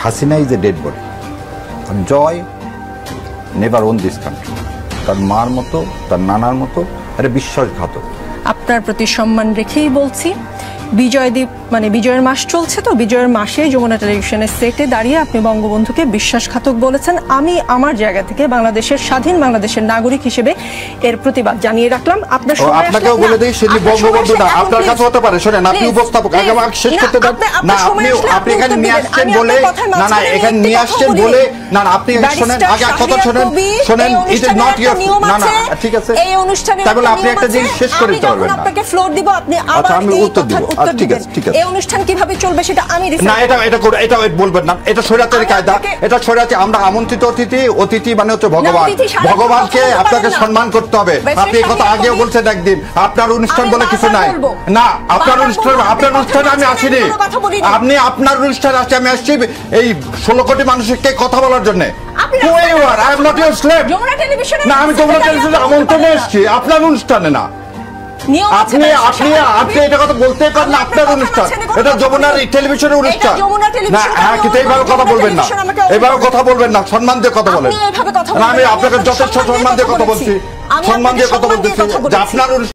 Hasina is a dead body, Joy never own this country. তার মার মতো, তার নানার মতো একটা বিশ্বাসঘাতক। আপনার প্রতি সম্মান রেখেই বলছি, বিজয়দীপ মানে বিজয়ের মাস চলছে, তো বিজয়ের মাসে যমুনা টেলিভিশনের সেটে দাঁড়িয়ে আপনি বঙ্গবন্ধুকে বিশ্বাসঘাতক বলেছেন। আমি আমার জায়গা থেকে বাংলাদেশের স্বাধীন বাংলাদেশের নাগরিক হিসেবে এর প্রতিবাদ জানিয়ে রাখলাম। আপনার আপনাকেও বলে দেই, সেটি বঙ্গবন্ধু না, আপনার কাছে হতে পারে। শোনেন, আপনি উপস্থাপক, আগে আমাকে শেষ করতে দেন না। আপনি এখানে নিয়ে আসছেন বলে, না না, এখানে নিয়ে আসছেন বলে, না না, আপনি শোনেন, আগে কথা শোনেন, শোনেন, ইট ইজ নট ইওর, না না, ঠিক আছে, এই অনুষ্ঠানে তাহলে আপনি একটা জিনিস শেষ করে দিতে পারবেন না। আপনাকে ফ্লোর দিব, আপনি আবার আমি উত্তর দিব। ঠিক আছে, ঠিক আছে। এই অনুষ্ঠান কিভাবে চলবে সেটা আমি না, এটা বলবেন না, এটা স্বৈরাচারী কায়দা, এটা স্বৈরাচারী। আমরা আমন্ত্রিত অতিথি, অতিথি মানে হচ্ছে ভগবান, ভগবানকে আপনাকে সম্মান করতে হবে। আপনি এই কথা আগেও বলছেন একদিন, আপনার অনুষ্ঠান বলে কিছু নাই। না, আপনার অনুষ্ঠানে আমি আসিনি, আপনি আপনার অনুষ্ঠানে আসছি, আমি আসছি এই 16 কোটি মানুষকে কথা বলার জন্য। না, আমি যমুনা টেলিভিশনে আমন্ত্রণে এসেছি, আপনার অনুষ্ঠানে না। আপনি এটা কথা বলতে পারেন, আপনার অনুষ্ঠান, এটা যমুনার টেলিভিশনের অনুষ্ঠান না। হ্যাঁ, কিন্তু এইভাবে কথা বলবেন না, এইভাবে কথা বলবেন না, সম্মান দিয়ে কথা বলেন। আমি আপনাকে যথেষ্ট সম্মান দিয়ে কথা বলছি, সম্মান দিয়ে কথা বলতেছি যে আপনার অনুষ্ঠান।